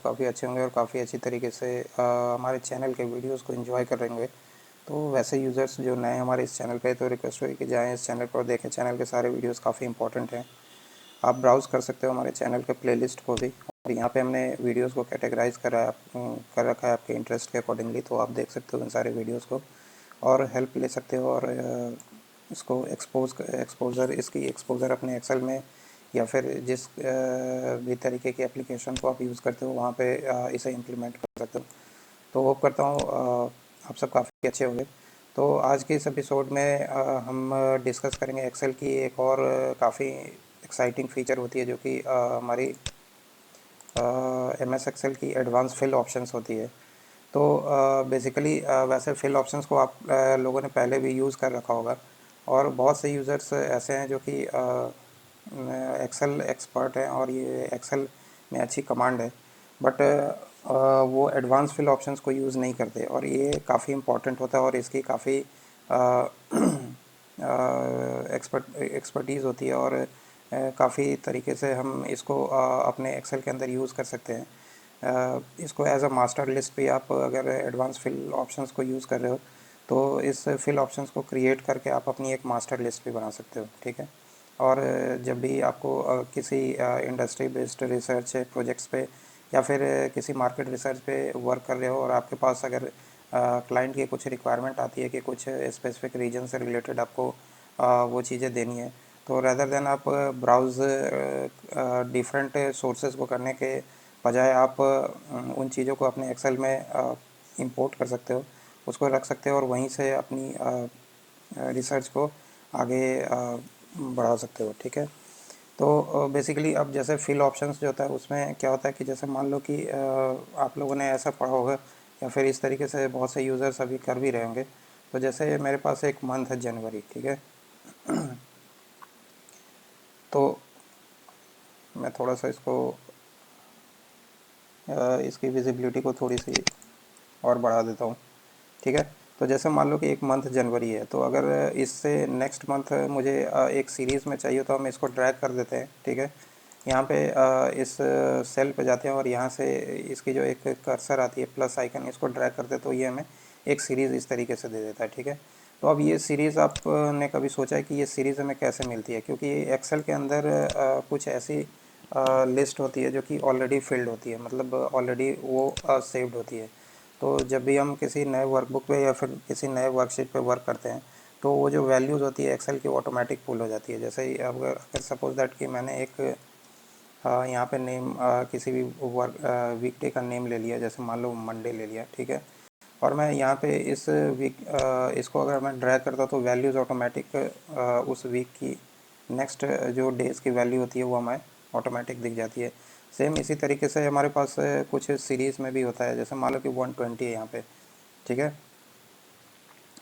काफ़ी अच्छे होंगे और काफ़ी अच्छी तरीके से हमारे चैनल के वीडियोस को एंजॉय कर रहे होंगे। तो वैसे यूज़र्स जो नए हमारे इस चैनल पे, तो रिक्वेस्ट हुई कि जाएं इस चैनल पर देखें। चैनल के सारे वीडियोस काफ़ी इंपॉर्टेंट हैं। आप ब्राउज़ कर सकते हो हमारे चैनल के प्लेलिस्ट को भी, और यहाँ पे हमने वीडियोस को कैटेगराइज कर रखा है आपके इंटरेस्ट के अकॉर्डिंगली। तो आप देख सकते हो इन सारे वीडियोस को और हेल्प ले सकते हो, और इसको एक्सपोज़र इसकी एक्सपोज़र अपने एक्सेल में या फिर जिस भी तरीके की एप्लीकेशन को आप यूज़ करते हो वहाँ पे इसे इम्प्लीमेंट कर सकते हो। तो होप करता हूँ आप सब काफ़ी अच्छे होंगे। तो आज के इस एपिसोड में हम डिस्कस करेंगे एक्सेल की एक और काफ़ी एक्साइटिंग फीचर होती है, जो कि हमारी MS एक्सेल की एडवांस फिल ऑप्शंस होती है। तो बेसिकली वैसे फिल ऑप्शंस को आप लोगों ने पहले भी यूज़ कर रखा होगा, और बहुत से यूज़र्स ऐसे हैं जो कि एक्सेल एक्सपर्ट हैं और ये एक्सेल में अच्छी कमांड है, बट वो एडवांस फिल ऑप्शंस को यूज़ नहीं करते, और ये काफ़ी इंपॉर्टेंट होता है और इसकी काफ़ी एक्सपर्टीज़ होती है, और काफ़ी तरीके से हम इसको अपने एक्सेल के अंदर यूज़ कर सकते हैं। इसको एज अ मास्टर लिस्ट भी आप अगर एडवांस फिल ऑप्शंस को यूज़ कर रहे हो, तो इस फिल ऑप्शंस को क्रिएट करके आप अपनी एक मास्टर लिस्ट भी बना सकते हो, ठीक है। और जब भी आपको किसी इंडस्ट्री बेस्ड रिसर्च प्रोजेक्ट्स पे या फिर किसी मार्केट रिसर्च पे वर्क कर रहे हो, और आपके पास अगर क्लाइंट की कुछ रिक्वायरमेंट आती है कि कुछ स्पेसिफिक रीजन से रिलेटेड आपको वो चीज़ें देनी है, तो रदर देन आप ब्राउज़ डिफरेंट सोर्सेज को करने के बजाय आप उन चीज़ों को अपने एक्सेल में इंपोर्ट कर सकते हो, उसको रख सकते हो, और वहीं से अपनी रिसर्च को आगे बढ़ा सकते हो, ठीक है। तो बेसिकली अब जैसे फिल ऑप्शंस जो होता है उसमें क्या होता है कि जैसे मान लो कि आप लोगों ने ऐसा पढ़ा होगा या फिर इस तरीके से बहुत से यूज़र्स अभी कर भी रहे होंगे। तो जैसे मेरे पास एक मंथ है जनवरी, ठीक है। तो मैं थोड़ा सा इसकी विजिबिलिटी को थोड़ी सी और बढ़ा देता हूँ, ठीक है। तो जैसे मान लो कि एक मंथ जनवरी है, तो अगर इससे नेक्स्ट मंथ मुझे एक सीरीज़ में चाहिए, तो हम इसको ड्रैग कर देते हैं, ठीक है। यहाँ पे इस सेल पे जाते हैं और यहाँ से इसकी जो एक कर्सर आती है प्लस आइकन, इसको ड्रैग करते हैं तो ये हमें एक सीरीज़ इस तरीके से दे देता है, ठीक है। तो अब ये सीरीज़ आपने कभी सोचा है कि ये सीरीज़ हमें कैसे मिलती है? क्योंकि एक्सेल के अंदर कुछ ऐसी लिस्ट होती है जो कि ऑलरेडी फिल्ड होती है, मतलब ऑलरेडी वो सेव्ड होती है। तो जब भी हम किसी नए वर्कबुक पे या फिर किसी नए वर्कशीट पे वर्क करते हैं, तो वो जो वैल्यूज़ होती है एक्सेल की ऑटोमेटिक पुल हो जाती है। जैसे ही अगर सपोज दैट कि मैंने एक यहाँ पे नेम किसी भी वर्क वीकडे का नेम ले लिया, जैसे मान लो मंडे ले लिया, ठीक है। और मैं यहाँ पे इस वीक इसको अगर मैं ड्रैग करता तो वैल्यूज़ ऑटोमेटिक उस वीक की नेक्स्ट जो डेज़ की वैल्यू होती है वो हमें ऑटोमेटिक दिख जाती है। सेम इसी तरीके से हमारे पास कुछ सीरीज़ में भी होता है। जैसे मान लो कि 120 है यहाँ पे, ठीक है।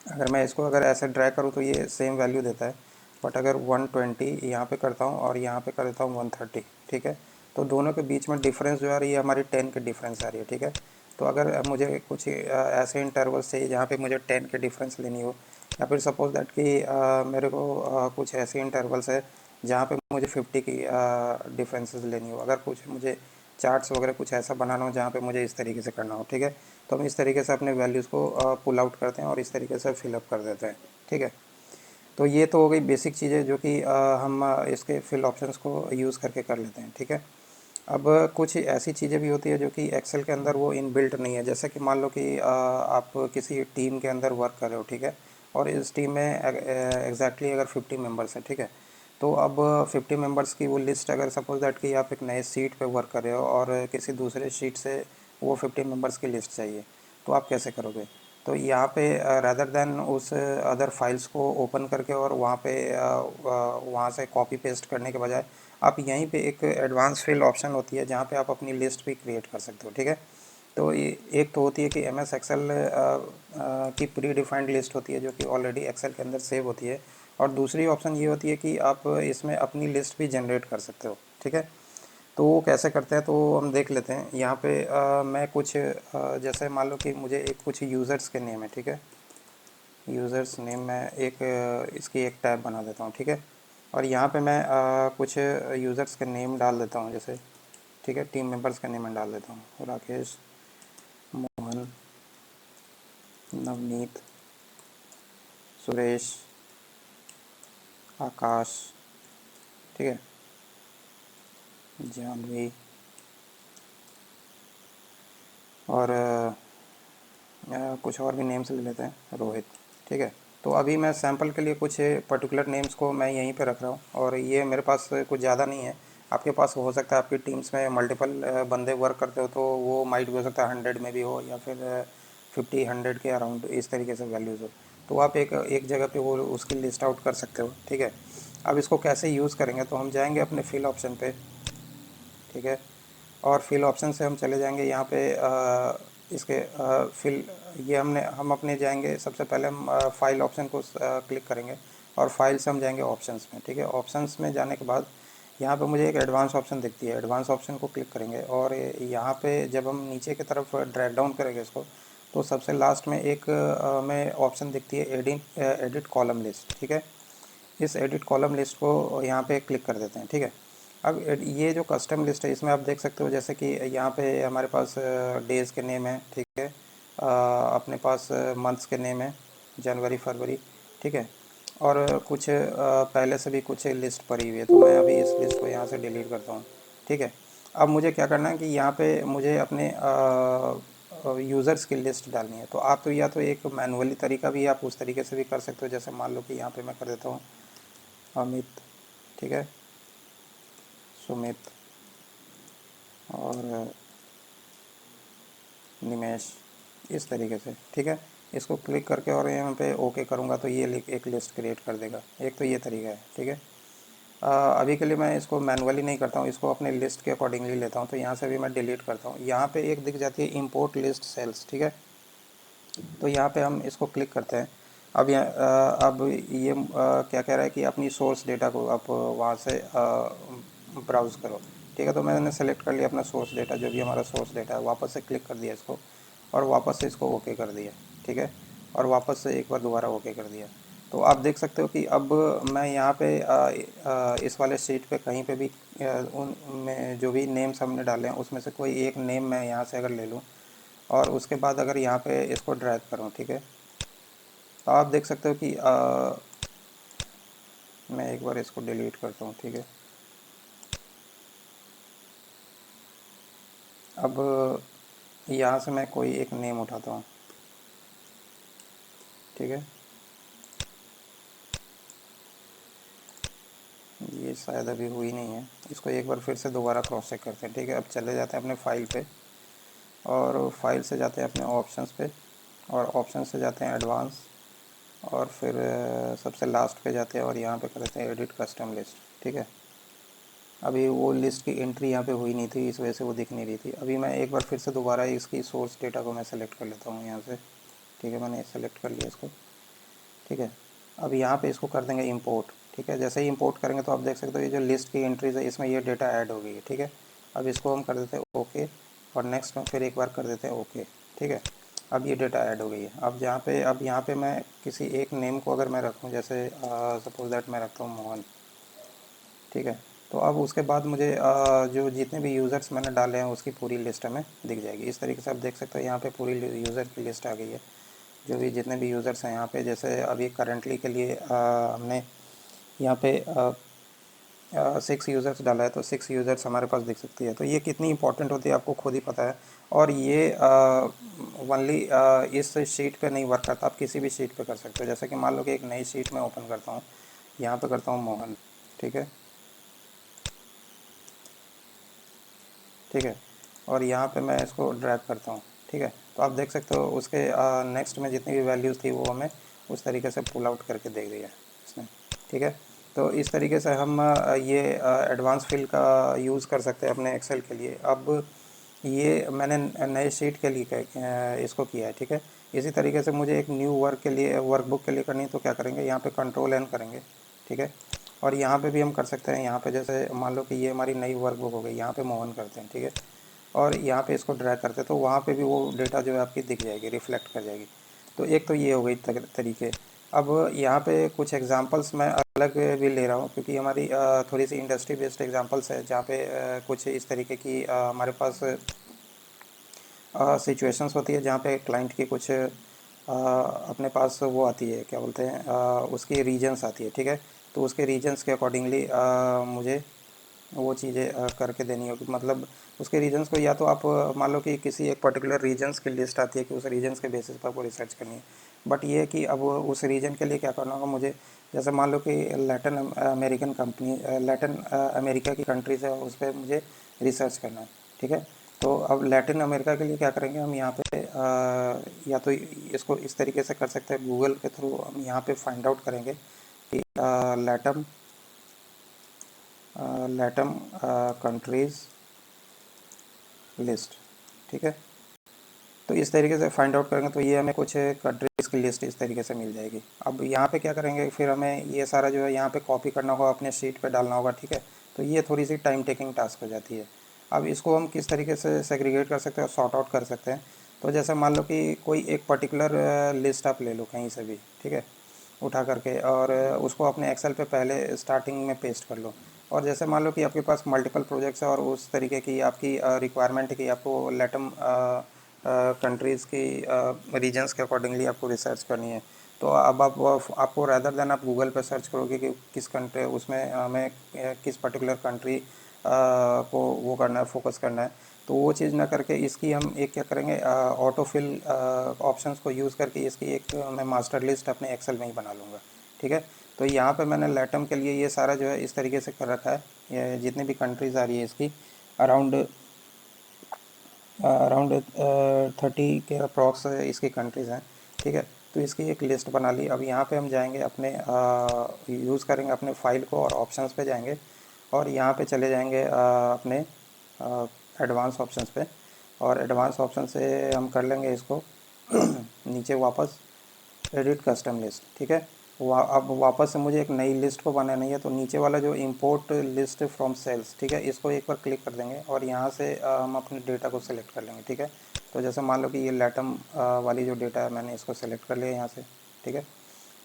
अगर ऐसे ड्रैग करूँ तो ये सेम वैल्यू देता है, बट अगर 120 यहाँ पे करता हूँ और यहाँ पे कर देता हूँ 130, ठीक है, तो दोनों के बीच में डिफरेंस जो आ रही है हमारी 10 के डिफरेंस आ रही है, ठीक है। तो अगर मुझे कुछ ऐसे इंटरवल्स चाहिए जहाँ पे मुझे 10 के डिफरेंस लेनी हो, या फिर सपोज दैट कि मेरे को कुछ ऐसे इंटरवल्स है जहाँ पे मुझे 50 की डिफरेंसेस लेनी हो, अगर कुछ मुझे चार्ट्स वगैरह कुछ ऐसा बनाना हो जहाँ पे मुझे इस तरीके से करना हो, ठीक है, तो हम इस तरीके से अपने वैल्यूज़ को पुल आउट करते हैं और इस तरीके से फिलअप कर देते हैं, ठीक है। तो ये तो हो गई बेसिक चीज़ें जो कि हम इसके फिल ऑप्शंस को यूज़ करके कर लेते हैं, ठीक है। अब कुछ ऐसी चीज़ें भी होती है जो कि एक्सेल के अंदर वो इनबिल्ट नहीं है। जैसे कि मान लो कि आप किसी टीम के अंदर वर्क कर रहे हो, ठीक है, और इस टीम में एग्जैक्टली अगर 50 मेंबर्स हैं, ठीक है, तो अब 50 मेंबर्स की वो लिस्ट, अगर सपोज दैट कि आप एक नए सीट पे वर्क कर रहे हो और किसी दूसरे शीट से वो 50 मेंबर्स की लिस्ट चाहिए, तो आप कैसे करोगे? तो यहाँ पे रदर देन उस अदर फाइल्स को ओपन करके और वहाँ पे वहाँ से कॉपी पेस्ट करने के बजाय आप यहीं पे एक एडवांस फिल ऑप्शन होती है जहाँ पे आप अपनी लिस्ट भी क्रिएट कर सकते हो, ठीक है। तो एक तो होती है कि MS एक्सेल की प्री डिफाइंड लिस्ट होती है जो कि ऑलरेडी एक्सेल के अंदर सेव होती है, और दूसरी ऑप्शन ये होती है कि आप इसमें अपनी लिस्ट भी जनरेट कर सकते हो, ठीक है। तो वो कैसे करते हैं तो हम देख लेते हैं। यहाँ पे मैं कुछ जैसे मान लो कि मुझे एक कुछ यूज़र्स के नेम है, ठीक है, यूज़र्स नेम मैं एक इसकी एक टैब बना देता हूँ, ठीक है। और यहाँ पे मैं कुछ यूज़र्स के नेम डाल देता हूँ जैसे, ठीक है। टीम मेंबर्स का नेम मैं डाल देता हूँ, राकेश, मोहन, नवनीत, सुरेश, आकाश, ठीक है, जानवी, और कुछ और भी नेम्स ले लेते हैं, रोहित, ठीक है। तो अभी मैं सैम्पल के लिए कुछ पर्टिकुलर नेम्स को मैं यहीं पे रख रहा हूँ, और ये मेरे पास कुछ ज़्यादा नहीं है। आपके पास हो सकता है आपकी टीम्स में मल्टीपल बंदे वर्क करते हो, तो वो माइट भी हो सकता है 100 में भी हो, या फिर 50-100 के अराउंड इस तरीके से वैल्यूज़ हो। तो आप एक जगह पे वो उसकी लिस्ट आउट कर सकते हो, ठीक है। अब इसको कैसे यूज़ करेंगे, तो हम जाएंगे अपने फिल ऑप्शन पे, ठीक है, और फिल ऑप्शन से हम चले जाएंगे यहाँ पे इसके फिल, ये हम अपने जाएंगे, सबसे पहले हम फाइल ऑप्शन को क्लिक करेंगे, और फाइल से हम जाएंगे ऑप्शंस में, ठीक है। ऑप्शंस में जाने के बाद यहाँ पे मुझे एक एडवांस ऑप्शन दिखती है, एडवांस ऑप्शन को क्लिक करेंगे, और यहाँ पे जब हम नीचे की तरफ ड्रैग डाउन करेंगे इसको, तो सबसे लास्ट में एक में ऑप्शन दिखती है एडिट कॉलम लिस्ट, ठीक है। इस एडिट कॉलम लिस्ट को यहाँ पे क्लिक कर देते हैं, ठीक है। अब ये जो कस्टम लिस्ट है, इसमें आप देख सकते हो जैसे कि यहाँ पे हमारे पास डेज़ के नेम है, ठीक है, अपने पास मंथ्स के नेम है, जनवरी, फरवरी, ठीक है, और कुछ पहले से भी कुछ लिस्ट पड़ी हुई है, तो मैं अभी इस लिस्ट को यहाँ से डिलीट करता हूँ, ठीक है। अब मुझे क्या करना है कि यहाँ पे मुझे अपने यूज़र्स की लिस्ट डालनी है, तो आप तो या तो एक मैनुअली तरीका भी आप उस तरीके से भी कर सकते हो, जैसे मान लो कि यहाँ पे मैं कर देता हूँ अमित, ठीक है, सुमित, और निमेश, इस तरीके से, ठीक है। इसको क्लिक करके और यहाँ पे ओके करूँगा तो ये एक लिस्ट क्रिएट कर देगा। एक तो ये तरीका है, ठीक है। अभी के लिए मैं इसको मैनुअली नहीं करता हूँ, इसको अपने लिस्ट के अकॉर्डिंगली लेता हूँ, तो यहाँ से भी मैं डिलीट करता हूँ। यहाँ पे एक दिख जाती है इंपोर्ट लिस्ट सेल्स, ठीक है, तो यहाँ पे हम इसको क्लिक करते हैं। अब अब ये क्या कह रहा है कि अपनी सोर्स डेटा को आप वहाँ से ब्राउज़ करो, ठीक है। तो मैंने सेलेक्ट कर लिया अपना सोर्स डेटा, जो भी हमारा सोर्स डेटा है, वापस से क्लिक कर दिया इसको, और वापस से इसको ओके कर दिया, ठीक है, और वापस से एक बार दोबारा ओके कर दिया। तो आप देख सकते हो कि अब मैं यहाँ पे इस वाले शीट पे कहीं पे भी उन में जो भी नेम्स हमने डाले हैं उसमें से कोई एक नेम मैं यहाँ से अगर ले लूँ, और उसके बाद अगर यहाँ पे इसको ड्रैग करूँ, ठीक है, तो आप देख सकते हो कि मैं एक बार इसको डिलीट करता हूँ, ठीक है। अब यहाँ से मैं कोई एक नेम उठाता हूँ, ठीक है, ये शायद अभी हुई नहीं है, इसको एक बार फिर से दोबारा क्रॉस चेक करते हैं, ठीक है। अब चले जाते हैं अपने फाइल पे, और फाइल से जाते हैं अपने ऑप्शंस पे, और ऑप्शन से जाते हैं एडवांस, और फिर सबसे लास्ट पे जाते हैं, और यहाँ पे करते हैं एडिट कस्टम लिस्ट, ठीक है। अभी वो लिस्ट की एंट्री यहाँ पे हुई नहीं थी, इस वजह से वो दिख नहीं रही थी। अभी मैं एक बार फिर से दोबारा इसकी सोर्स डेटा को मैं सेलेक्ट कर लेता हूँ यहाँ से, ठीक है, मैंने सेलेक्ट कर लिया इसको, ठीक है। अब यहाँ पे इसको कर देंगे इंपोर्ट, ठीक है। जैसे ही इंपोर्ट करेंगे तो आप देख सकते हो ये जो लिस्ट की एंट्रीज है इसमें ये डेटा ऐड हो गई है, ठीक है। अब इसको हम कर देते हैं ओके, और नेक्स्ट में फिर एक बार कर देते हैं ओके, ठीक है। अब ये डेटा ऐड हो गई है। अब यहाँ पे मैं किसी एक नेम को अगर मैं रखूँ, जैसे सपोज दैट मैं रखता हूँ मोहन, ठीक है। तो अब उसके बाद मुझे जो जितने भी यूज़र्स मैंने डाले हैं उसकी पूरी लिस्ट हमें दिख जाएगी। इस तरीके से आप देख सकते हो यहाँ पे पूरी यूज़र की लिस्ट आ गई है, जो भी जितने भी यूज़र्स हैं यहाँ पे। जैसे अभी करंटली के लिए हमने यहाँ पे 6 यूज़र्स डाला है, तो 6 यूज़र्स हमारे पास दिख सकती है। तो ये कितनी इंपॉर्टेंट होती है आपको खुद ही पता है, और ये ओनली इस शीट पे नहीं वर्क करता, आप किसी भी शीट पे कर सकते हो। जैसे कि मान लो कि एक नई शीट में ओपन करता हूँ, यहाँ पे करता हूँ मोहन, ठीक है, ठीक है, और यहाँ पे मैं इसको ड्रैग करता हूँ, ठीक है। तो आप देख सकते हो उसके नेक्स्ट में जितनी भी वैल्यूज़ थी वो हमें उस तरीके से पुल आउट करके दे दिया इसने, ठीक है। तो इस तरीके से हम ये एडवांस फिल का यूज़ कर सकते हैं अपने एक्सेल के लिए। अब ये मैंने नए शीट के लिए इसको किया है, ठीक है। इसी तरीके से मुझे एक न्यू वर्क के लिए वर्कबुक के लिए करनी है, तो क्या करेंगे, यहाँ पे कंट्रोल एन करेंगे, ठीक है। और यहाँ पे भी हम कर सकते हैं, यहाँ पे जैसे मान लो कि ये हमारी नई वर्कबुक हो गई, यहाँ पे मोहन करते हैं, ठीक है, और यहाँ पे इसको ड्रैग करते हैं, तो वहाँ पे भी वो डेटा जो है आपकी दिख जाएगी, रिफ्लेक्ट कर जाएगी। तो एक तो ये हो गई तरीके। अब यहाँ पे कुछ एग्जांपल्स मैं अलग भी ले रहा हूँ, क्योंकि हमारी थोड़ी सी इंडस्ट्री बेस्ड एग्जांपल्स है, जहाँ पे कुछ इस तरीके की हमारे पास सिचुएशंस होती है, जहाँ पे क्लाइंट की कुछ अपने पास वो आती है, क्या बोलते हैं, उसकी रीजन्स आती है, ठीक है। तो उसके रीजन्स के अकॉर्डिंगली मुझे वो चीज़ें करके देनी होगी। मतलब उसके रीजन्स को या तो आप मान लो कि किसी एक पर्टिकुलर रीजन्स की लिस्ट आती है कि उस रीजन्स के बेसिस पर आपको रिसर्च करनी है, बट ये है कि अब उस रीजन के लिए क्या करना होगा मुझे। जैसे मान लो कि Latin American company, Latin America की कंट्रीज़ है, उस पर मुझे रिसर्च करना है, ठीक है। तो अब लैटिन अमेरिका के लिए क्या करेंगे हम यहाँ पे, या तो इसको इस तरीके से कर सकते हैं, गूगल के थ्रू हम यहाँ पे फाइंड आउट करेंगे कि लैटम लैटम कंट्रीज़ लिस्ट, ठीक है। तो इस तरीके से फाइंड आउट करेंगे तो ये हमें कुछ कंट्रीज़ की लिस्ट इस तरीके से मिल जाएगी। अब यहाँ पे क्या करेंगे, फिर हमें ये सारा जो है यहाँ पे कॉपी करना होगा, अपने शीट पे डालना होगा, ठीक है। तो ये थोड़ी सी टाइम टेकिंग टास्क हो जाती है। अब इसको हम किस तरीके से सेग्रीगेट कर सकते हैं और सॉर्ट आउट कर सकते हैं। तो जैसे मान लो कि कोई एक पर्टिकुलर लिस्ट आप ले लो कहीं से भी, ठीक है, उठा करके, और उसको अपने एक्सेल पे पहले स्टार्टिंग में पेस्ट कर लो। और जैसे मान लो कि आपके पास मल्टीपल प्रोजेक्ट्स है और उस तरीके की आपकी रिक्वायरमेंट है कि आपको लैटम कंट्रीज़ की रीजन्स के अकॉर्डिंगली आपको रिसर्च करनी है। तो अब आप आपको रैदर देन आप गूगल पर सर्च करोगे कि किस कंट्री उसमें हमें किस पर्टिकुलर कंट्री को वो करना है, फोकस करना है, तो वो चीज़ ना करके इसकी हम एक क्या करेंगे, ऑटो फिल ऑप्शंस को यूज़ करके इसकी एक मैं मास्टर लिस्ट अपने एक्सेल में ही बना लूँगा, ठीक है। तो यहाँ पे मैंने लैटम के लिए ये सारा जो है इस तरीके से कर रखा है। ये जितनी भी कंट्रीज़ आ रही है इसकी अराउंड अराउंड 30 के अप्रॉक्स इसकी कंट्रीज़ हैं, ठीक है। तो इसकी एक लिस्ट बना ली। अब यहाँ पे हम जाएंगे अपने यूज़ करेंगे अपने फाइल को और ऑप्शंस पे जाएंगे, और यहाँ पे चले जाएंगे अपने एडवांस ऑप्शंस पे, और एडवांस ऑप्शन से हम कर लेंगे इसको नीचे वापस एडिट कस्टम लिस्ट, ठीक है। अब वापस से मुझे एक नई लिस्ट को बनानी है, तो नीचे वाला जो इंपोर्ट लिस्ट फ्रॉम सेल्स, ठीक है, इसको एक बार क्लिक कर देंगे और यहाँ से हम अपने डेटा को सिलेक्ट कर लेंगे, ठीक है। तो जैसे मान लो कि ये लैटम वाली जो डेटा है मैंने इसको सिलेक्ट कर लिया यहाँ से, ठीक है।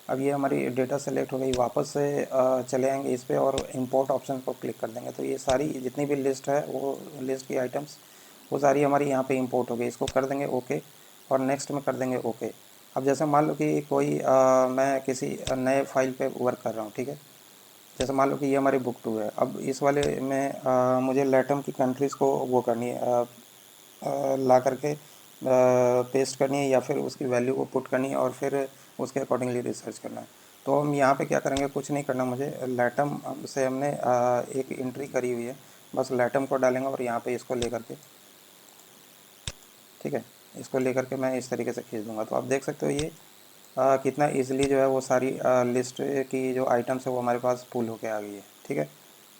अब ये हमारी डेटा सेलेक्ट हो गई, वापस से चले आएंगे इस पर और इंपोर्ट ऑप्शन को क्लिक कर देंगे। तो ये सारी जितनी भी लिस्ट है, वो लिस्ट की आइटम्स वो सारी हमारी यहाँ पे इंपोर्ट हो गई। इसको कर देंगे ओके, और नेक्स्ट में कर देंगे ओके। अब जैसे मान लो कि कोई मैं किसी नए फाइल पे वर्क कर रहा हूँ, ठीक है। जैसे मान लो कि ये हमारी बुक 2 है। अब इस वाले में मुझे लैटम की कंट्रीज़ को वो करनी है, ला करके पेस्ट करनी है, या फिर उसकी वैल्यू को पुट करनी है और फिर उसके अकॉर्डिंगली रिसर्च करना है। तो हम यहाँ पे क्या करेंगे, कुछ नहीं करना मुझे। लैटम से हमने एक एंट्री करी हुई है, बस लैटम को डालेंगे और यहाँ पे इसको लेकर के, ठीक है, इसको लेकर के मैं इस तरीके से खींच दूँगा। तो आप देख सकते हो ये कितना इजीली जो है वो सारी लिस्ट की जो आइटम्स है वो हमारे पास पुल होके आ गई है, ठीक है।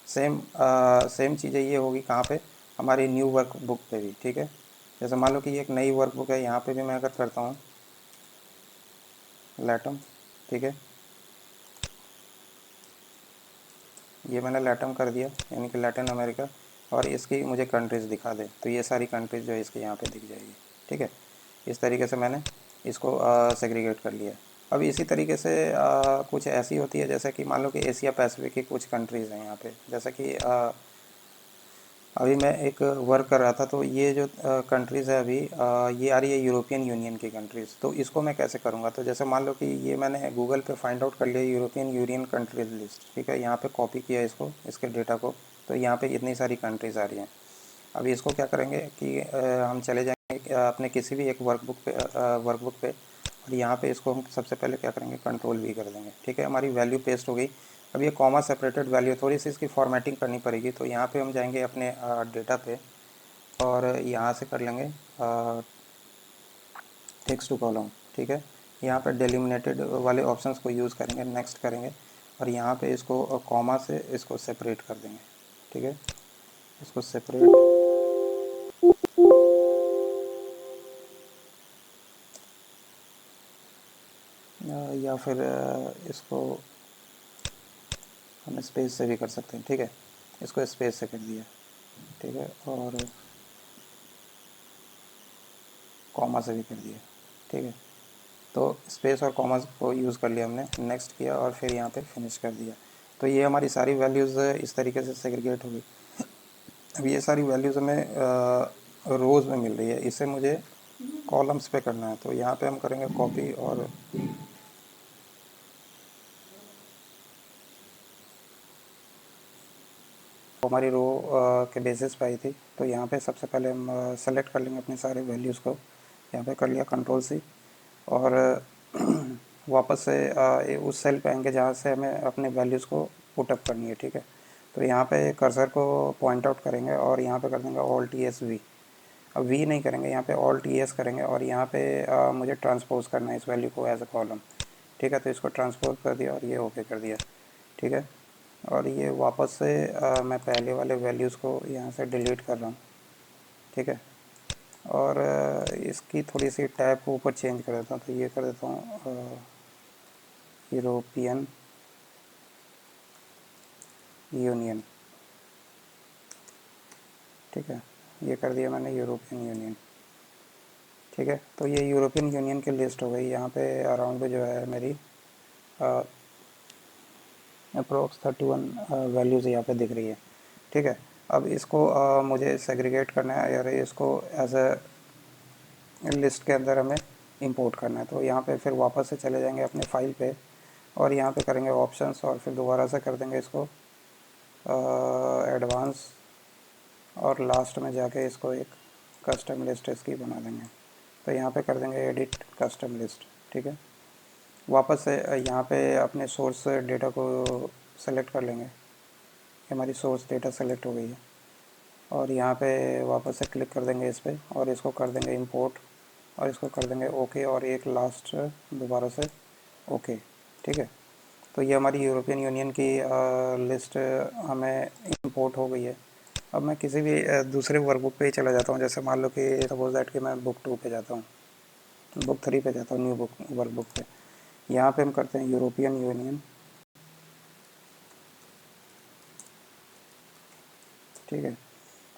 सेम चीज़ें ये होगी कहाँ पे, हमारी न्यू वर्क बुक पे भी, ठीक है। जैसे मान लो कि ये एक नई वर्क बुक है, यहाँ पे भी मैं अगर करता हूँ लैटम, ठीक है, ये मैंने लैटम कर दिया, यानी कि लैटिन अमेरिका, और इसकी मुझे कंट्रीज़ दिखा दे, तो ये सारी कंट्रीज़ जो है इसके यहाँ पे दिख जाएगी, ठीक है। इस तरीके से मैंने इसको सेग्रीगेट कर लिया। अब इसी तरीके से कुछ ऐसी होती है, जैसे कि मान लो कि एशिया पैसिफिक की कुछ कंट्रीज़ हैं यहाँ पे, जैसे कि अभी मैं एक वर्क कर रहा था, तो ये जो कंट्रीज़ है अभी ये आ रही है यूरोपियन यूनियन की कंट्रीज़। तो इसको मैं कैसे करूँगा, तो जैसे मान लो कि ये मैंने गूगल पे फाइंड आउट कर लिया यूरोपियन यूनियन कंट्रीज़ लिस्ट, ठीक है, यहाँ पे कॉपी किया इसको, इसके डेटा को, तो यहाँ पे इतनी सारी कंट्रीज़ आ रही हैं। अभी इसको क्या करेंगे कि हम चले जाएंगे अपने किसी भी एक वर्कबुक पे, और यहाँ पे इसको हम सबसे पहले क्या करेंगे, कंट्रोल वी कर देंगे, ठीक है। हमारी वैल्यू पेस्ट हो गई। अब ये कॉमा सेपरेटेड वैल्यू, थोड़ी सी इसकी फॉर्मेटिंग करनी पड़ेगी। तो यहाँ पे हम जाएंगे अपने डेटा पे, और यहाँ से कर लेंगे टेक्स्ट टू कॉलम, ठीक है। यहाँ पे डेलिमिनेटेड वाले ऑप्शंस को यूज़ करेंगे, नेक्स्ट करेंगे, और यहाँ पे इसको कॉमा से इसको सेपरेट कर देंगे, ठीक है। इसको सेपरेट, या फिर इसको हम स्पेस से भी कर सकते हैं, ठीक है। इसको स्पेस से कर दिया, ठीक है, और कॉमा से भी कर दिया, ठीक है। तो स्पेस और कॉमास को यूज़ कर लिया हमने, नेक्स्ट किया और फिर यहाँ पे फिनिश कर दिया। तो ये हमारी सारी वैल्यूज़ इस तरीके से सेग्रीगेट हो गई। अब ये सारी वैल्यूज़ हमें रोज़ में मिल रही है, इसे मुझे कॉलम्स पे करना है। तो यहाँ पे हम करेंगे कॉपी और हमारी रो के बेसिस पे आई थी। तो यहाँ पे सबसे पहले हम सेलेक्ट कर लेंगे अपने सारे वैल्यूज़ को, यहाँ पे कर लिया कंट्रोल C और वापस से उस सेल पे आएंगे जहाँ से हमें अपने वैल्यूज़ को पुटअप करनी है, ठीक है। तो यहाँ पे कर्सर को पॉइंट आउट करेंगे और यहाँ पे कर देंगे Alt+V। अब V नहीं करेंगे, यहाँ पे Alt+S करेंगे और यहाँ पे मुझे ट्रांसपोज करना है इस वैल्यू को एज अ कॉलम, ठीक है। तो इसको ट्रांसपोज कर दिया और ये ओके कर दिया, ठीक है। और ये वापस से मैं पहले वाले वैल्यूज़ को यहाँ से डिलीट कर रहा हूँ, ठीक है। और इसकी थोड़ी सी टैब ऊपर चेंज कर देता हूँ। तो ये कर देता हूँ यूरोपियन यूनियन, ठीक है। ये कर दिया मैंने यूरोपियन यूनियन, ठीक है। तो ये यूरोपियन यूनियन की लिस्ट हो गई। यहाँ पे अराउंड जो है मेरी अप्रोक्स 31 वैल्यूज़ यहाँ पे दिख रही है, ठीक है। अब इसको मुझे सेग्रीगेट करना है यार, इसको एज अ लिस्ट के अंदर हमें इंपोर्ट करना है। तो यहाँ पे फिर वापस से चले जाएंगे अपने फाइल पे और यहाँ पे करेंगे ऑप्शंस और फिर दोबारा से कर देंगे इसको एडवांस और लास्ट में जाके इसको एक कस्टम लिस्ट इसकी बना देंगे। तो यहाँ पे कर देंगे एडिट कस्टम लिस्ट, ठीक है। वापस से यहाँ पे अपने सोर्स डेटा को सेलेक्ट कर लेंगे, हमारी सोर्स डेटा सेलेक्ट हो गई है और यहाँ पे वापस से क्लिक कर देंगे इस पर और इसको कर देंगे इंपोर्ट और इसको कर देंगे ओके और एक लास्ट दोबारा से ओके, ठीक है। तो ये हमारी यूरोपियन यूनियन की लिस्ट हमें इंपोर्ट हो गई है। अब मैं किसी भी दूसरे वर्कबुक पे ही चला जाता हूँ। जैसे मान लो कि सपोज दैट कि मैं बुक 2 पे जाता हूँ, बुक 3 पे जाता हूँ, न्यू बुक वर्कबुक पे। यहाँ पे हम करते हैं यूरोपियन यूनियन, ठीक है।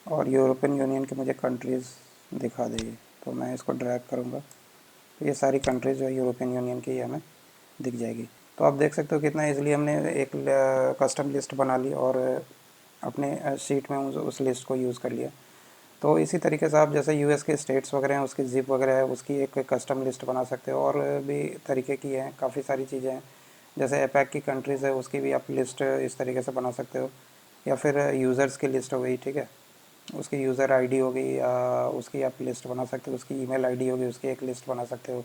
और यूरोपियन यूनियन के मुझे कंट्रीज़ दिखा देगी, तो मैं इसको ड्रैग करूँगा तो ये सारी कंट्रीज़ जो है यूरोपियन यूनियन की हमें दिख जाएगी। तो आप देख सकते हो कितना इजीली हमने एक कस्टम लिस्ट बना ली और अपने शीट में उस लिस्ट को यूज़ कर लिया। तो इसी तरीके से आप जैसे यूएस के स्टेट्स वगैरह हैं उसकी जिप वगैरह है उसकी एक कस्टम लिस्ट बना सकते हो। और भी तरीके की हैं, काफ़ी सारी चीज़ें हैं। जैसे एपैक की कंट्रीज़ है उसकी भी आप लिस्ट इस तरीके से बना सकते हो, या फिर यूज़र्स की लिस्ट हो गई, ठीक है। उसकी यूज़र आईडी होगी उसकी आप लिस्ट बना सकते हो, उसकी ईमेल आईडी होगी उसकी एक लिस्ट बना सकते हो।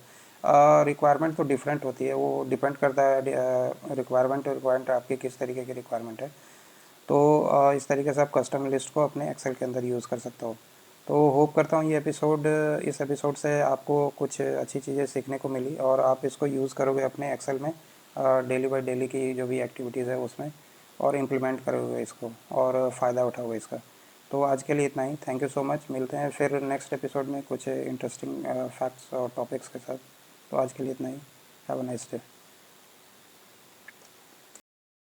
रिक्वायरमेंट तो डिफरेंट होती है, वो डिपेंड करता है रिक्वायरमेंट आपकी किस तरीके की रिक्वायरमेंट है। तो इस तरीके से आप कस्टम लिस्ट को अपने एक्सेल के अंदर यूज़ कर सकते हो। तो होप करता हूँ इस एपिसोड से आपको कुछ अच्छी चीज़ें सीखने को मिली और आप इसको यूज़ करोगे अपने एक्सेल में डेली बाय डेली की जो भी एक्टिविटीज़ है उसमें, और इम्प्लीमेंट करोगे इसको और फ़ायदा उठाओगे इसका। तो आज के लिए इतना ही, थैंक यू सो मच। मिलते हैं फिर नेक्स्ट एपिसोड में कुछ इंटरेस्टिंग फैक्ट्स और टॉपिक्स के साथ। तो आज के लिए इतना ही, हैव अ नाइस डे।